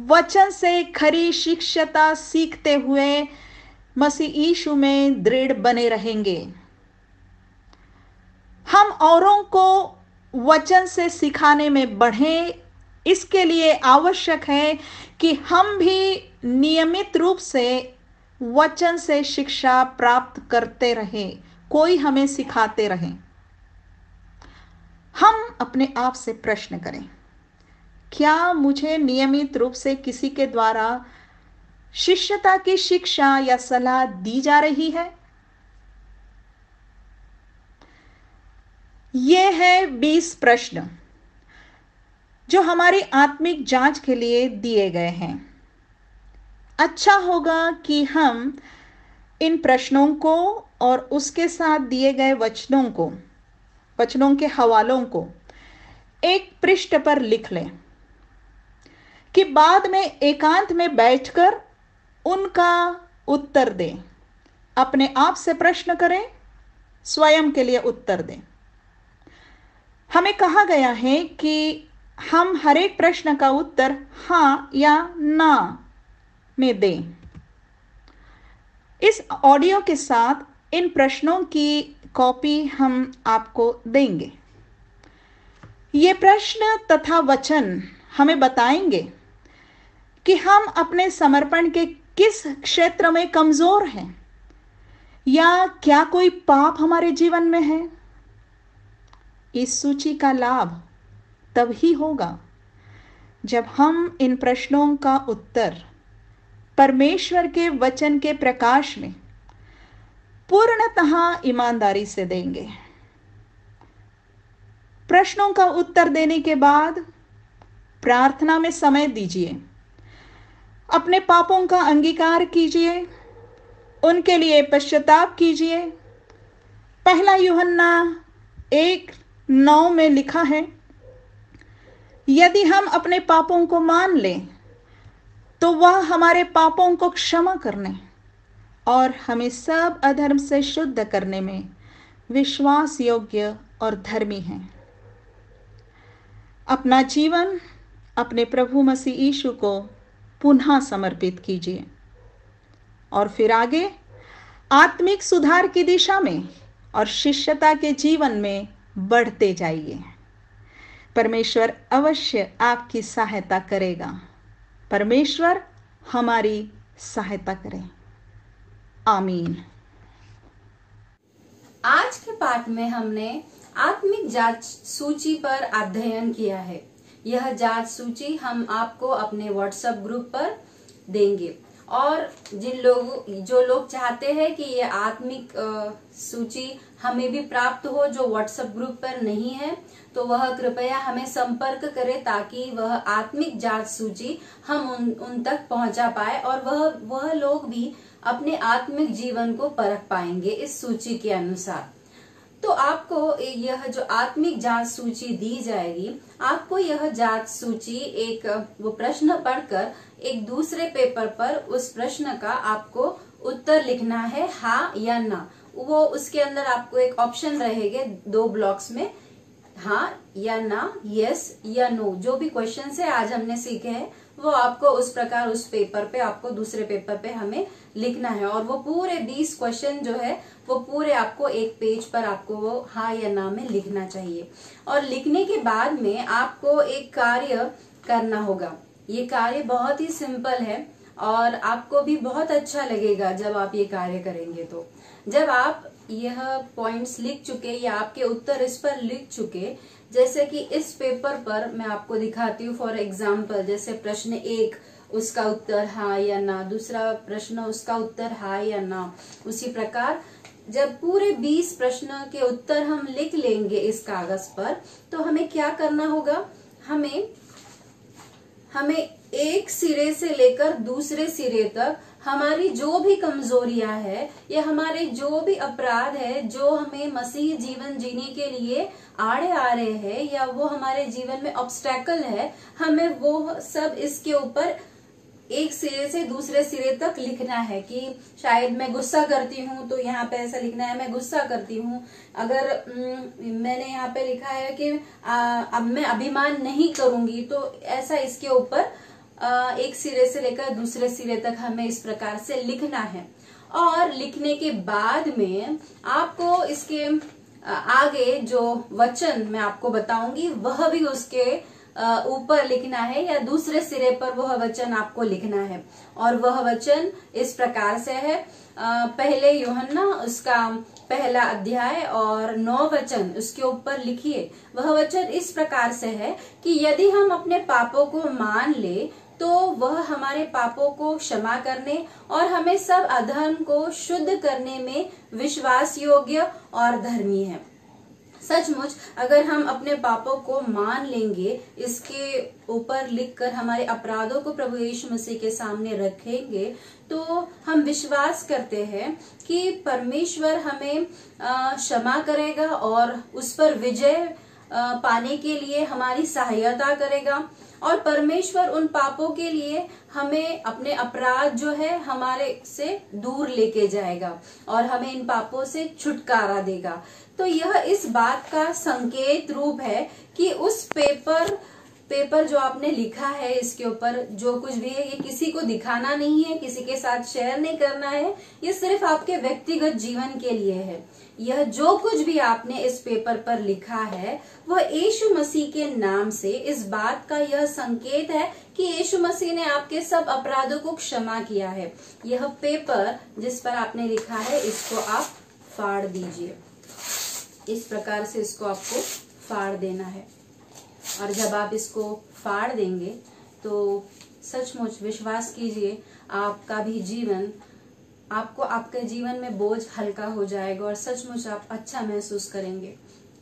Speaker 3: वचन से खरी शिक्षता सीखते हुए मसीह यीशु में दृढ़ बने रहेंगे। हम औरों को वचन से सिखाने में बढ़ें। इसके लिए आवश्यक है कि हम भी नियमित रूप से वचन से शिक्षा प्राप्त करते रहें, कोई हमें सिखाते रहें। हम अपने आप से प्रश्न करें, क्या मुझे नियमित रूप से किसी के द्वारा शिष्यता की शिक्षा या सलाह दी जा रही है? ये है 20 प्रश्न जो हमारी आत्मिक जांच के लिए दिए गए हैं। अच्छा होगा कि हम इन प्रश्नों को और उसके साथ दिए गए वचनों के हवालों को एक पृष्ठ पर लिख लें कि बाद में एकांत में बैठकर उनका उत्तर दें। अपने आप से प्रश्न करें, स्वयं के लिए उत्तर दें। हमें कहा गया है कि हम हर एक प्रश्न का उत्तर हाँ या ना में दें। इस ऑडियो के साथ इन प्रश्नों की कॉपी हम आपको देंगे। ये प्रश्न तथा वचन हमें बताएंगे कि हम अपने समर्पण के किस क्षेत्र में कमजोर हैं या क्या कोई पाप हमारे जीवन में है। इस सूची का लाभ तभी होगा जब हम इन प्रश्नों का उत्तर परमेश्वर के वचन के प्रकाश में पूर्णतः ईमानदारी से देंगे। प्रश्नों का उत्तर देने के बाद प्रार्थना में समय दीजिए, अपने पापों का अंगीकार कीजिए, उनके लिए पश्चाताप कीजिए। पहला यूहन्ना 1:9 में लिखा है, यदि हम अपने पापों को मान लें तो वह हमारे पापों को क्षमा करने और हमें सब अधर्म से शुद्ध करने में विश्वास योग्य और धर्मी हैं। अपना जीवन अपने प्रभु मसीह यीशु को पुनः समर्पित कीजिए और फिर आगे आत्मिक सुधार की दिशा में और शिष्यता के जीवन में बढ़ते जाइए। परमेश्वर अवश्य आपकी सहायता करेगा। परमेश्वर हमारी सहायता करे। आमीन।
Speaker 1: आज के पाठ में हमने आत्मिक जांच सूची पर अध्ययन किया है। यह जांच सूची हम आपको अपने व्हाट्सएप ग्रुप पर देंगे और जो लोग चाहते हैं कि ये आत्मिक सूची हमें भी प्राप्त हो, जो व्हाट्सएप ग्रुप पर नहीं है, तो वह कृपया हमें संपर्क करें ताकि वह आत्मिक जांच सूची हम उन तक पहुंचा पाए और वह लोग भी अपने आत्मिक जीवन को परख पाएंगे इस सूची के अनुसार। तो आपको यह जो आत्मिक जांच सूची दी जाएगी, आपको यह जांच सूची एक वो प्रश्न पढ़कर एक दूसरे पेपर पर उस प्रश्न का आपको उत्तर लिखना है, हाँ या ना। वो उसके अंदर आपको एक ऑप्शन रहेंगे 2 ब्लॉक्स में, हाँ या ना, यस या नो। जो भी क्वेश्चन है आज हमने सीखे हैं वो आपको उस प्रकार उस पेपर पे, आपको दूसरे पेपर पे हमें लिखना है और वो पूरे 20 क्वेश्चन जो है वो पूरे आपको एक पेज पर आपको वो हाँ या ना में लिखना चाहिए। और लिखने के बाद में आपको एक कार्य करना होगा। ये कार्य बहुत ही सिंपल है और आपको भी बहुत अच्छा लगेगा जब आप ये कार्य करेंगे। तो जब आप यह पॉइंट्स लिख चुके या आपके उत्तर इस पर लिख चुके, जैसे कि इस पेपर पर मैं आपको दिखाती हूँ फॉर एग्जाम्पल, जैसे प्रश्न 1 उसका उत्तर हाँ या ना, दूसरा प्रश्न उसका उत्तर हाँ या ना। उसी प्रकार जब पूरे 20 प्रश्न के उत्तर हम लिख लेंगे इस कागज पर, तो हमें क्या करना होगा, हमें एक सिरे से लेकर दूसरे सिरे तक हमारी जो भी कमजोरियां है या हमारे जो भी अपराध है जो हमें मसीह जीवन जीने के लिए आड़े आ रहे हैं या वो हमारे जीवन में ऑब्स्टेकल है, हमें वो सब इसके ऊपर एक सिरे से दूसरे सिरे तक लिखना है। कि शायद मैं गुस्सा करती हूँ तो यहाँ पे ऐसा लिखना है, मैं गुस्सा करती हूँ। अगर मैंने यहाँ पे लिखा है कि अब मैं अभिमान नहीं करूंगी, तो ऐसा इसके ऊपर एक सिरे से लेकर दूसरे सिरे तक हमें इस प्रकार से लिखना है। और लिखने के बाद में आपको इसके आगे जो वचन मैं आपको बताऊंगी वह भी उसके ऊपर लिखना है या दूसरे सिरे पर वह वचन आपको लिखना है। और वह वचन इस प्रकार से है, पहले यूहन्ना उसका 1 अध्याय और 9 वचन उसके ऊपर लिखिए। वह वचन इस प्रकार से है कि यदि हम अपने पापों को मान ले तो वह हमारे पापों को क्षमा करने और हमें सब अधर्म को शुद्ध करने में विश्वास योग्य और धर्मी है। सचमुच अगर हम अपने पापों को मान लेंगे, इसके ऊपर लिखकर हमारे अपराधों को प्रभु यीशु मसीह के सामने रखेंगे, तो हम विश्वास करते हैं कि परमेश्वर हमें क्षमा करेगा और उस पर विजय पाने के लिए हमारी सहायता करेगा। और परमेश्वर उन पापों के लिए हमें अपने अपराध जो है हमारे से दूर लेके जाएगा और हमें इन पापों से छुटकारा देगा। तो यह इस बात का संकेत रूप है कि उस पेपर जो आपने लिखा है, इसके ऊपर जो कुछ भी है, ये किसी को दिखाना नहीं है, किसी के साथ शेयर नहीं करना है। ये सिर्फ आपके व्यक्तिगत जीवन के लिए है। यह जो कुछ भी आपने इस पेपर पर लिखा है वह यीशु मसीह के नाम से इस बात का यह संकेत है कि यीशु मसीह ने आपके सब अपराधों को क्षमा किया है। यह पेपर जिस पर आपने लिखा है इसको आप फाड़ दीजिए। इस प्रकार से इसको आपको फाड़ देना है। और जब आप इसको फाड़ देंगे तो सचमुच विश्वास कीजिए आपका भी जीवन, आपको आपके जीवन में बोझ हल्का हो जाएगा और सचमुच आप अच्छा महसूस करेंगे।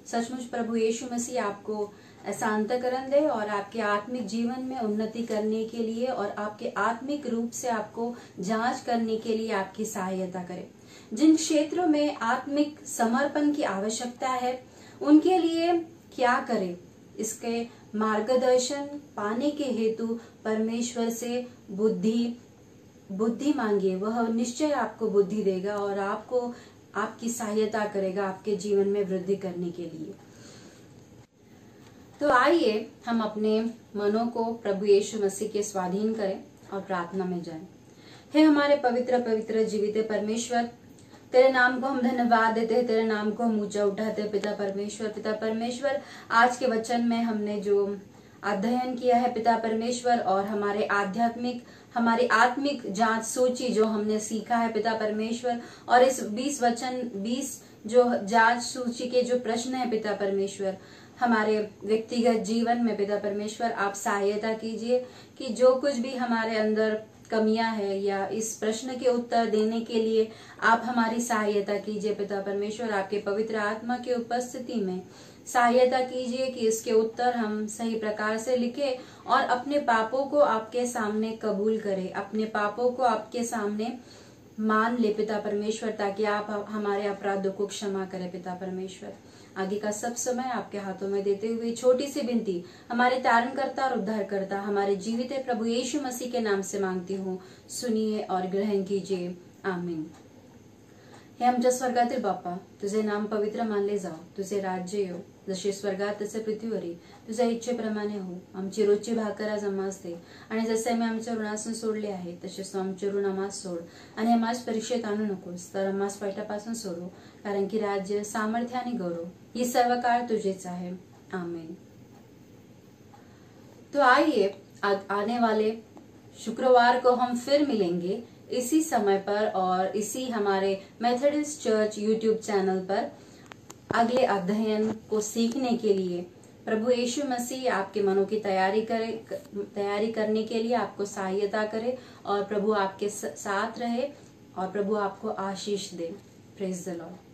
Speaker 1: सचमुच प्रभु यीशु मसीह आपको ऐसा अंतःकरण दे और आपके आत्मिक जीवन में उन्नति करने के लिए और आपके आत्मिक रूप से आपको जांच करने के लिए आपकी सहायता करे। जिन क्षेत्रों में आत्मिक समर्पण की आवश्यकता है उनके लिए क्या करें, इसके मार्गदर्शन पाने के हेतु परमेश्वर से बुद्धि, बुद्धि मांगिए, वह निश्चय आपको बुद्धि देगा और आपको आपकी सहायता करेगा आपके जीवन में वृद्धि करने के लिए। तो आइए हम अपने मनों को प्रभु यीशु मसीह के स्वाधीन करें और प्रार्थना में जाएं। हे हमारे पवित्र पवित्र जीवित परमेश्वर, तेरे नाम को हम धन्यवाद देते हैं, तेरे नाम को हम ऊंचा उठाते हैं पिता परमेश्वर। पिता परमेश्वर, आज के वचन में हमने जो अध्ययन किया है पिता परमेश्वर, और हमारी आत्मिक जांच सूची जो हमने सीखा है पिता परमेश्वर, और इस 20 जो जांच सूची के जो प्रश्न है पिता परमेश्वर, हमारे व्यक्तिगत जीवन में पिता परमेश्वर आप सहायता कीजिए कि जो कुछ भी हमारे अंदर कमियां है या इस प्रश्न के उत्तर देने के लिए आप हमारी सहायता कीजिए पिता परमेश्वर। आपके पवित्र आत्मा की उपस्थिति में सहायता कीजिए कि इसके उत्तर हम सही प्रकार से लिखें और अपने पापों को आपके सामने कबूल करें, अपने पापों को आपके सामने मान ले पिता परमेश्वर, ताकि आप हमारे अपराधों को क्षमा करें पिता परमेश्वर। आगे का सब समय आपके हाथों में देते हुए छोटी सी विनती हमारे तारणकर्ता और उद्धारकर्ता हमारे जीवित प्रभु यीशु मसीह के नाम से मांगती हूँ, सुनिए और ग्रहण कीजिए, आमीन। हे आमच्या स्वर्गातील बाप्पा, तुझे नाम पवित्र मानले जाओ, तुझे राज्य येऊ, जसे स्वर्गात तसे पृथ्वीवरी तुझ्या इच्छेप्रमाणे हो। आमची रोजची भाकर आज आम्हास दे, आणि जसे आम्ही आमच्या ऋणासून सोडले आहे तसेच तू आमचे ऋण आम्हास सोड, आणि आम्हास परीक्षेत आणू नकोस, तर आम्हास वाईटापासून सोडव, कारण की राज्य, सामर्थ्य आणि गौरव ही सर्व काळ तुझेच आहे, आमीन। तो आइए आने वाले शुक्रवार को हम फिर मिलेंगे इसी समय पर और इसी हमारे मेथोडिस्ट चर्च यूट्यूब चैनल पर अगले अध्ययन को सीखने के लिए। प्रभु यीशु मसीह आपके मनों की तैयारी करने के लिए आपको सहायता करे और प्रभु आपके साथ रहे और प्रभु आपको आशीष दे। Praise the Lord.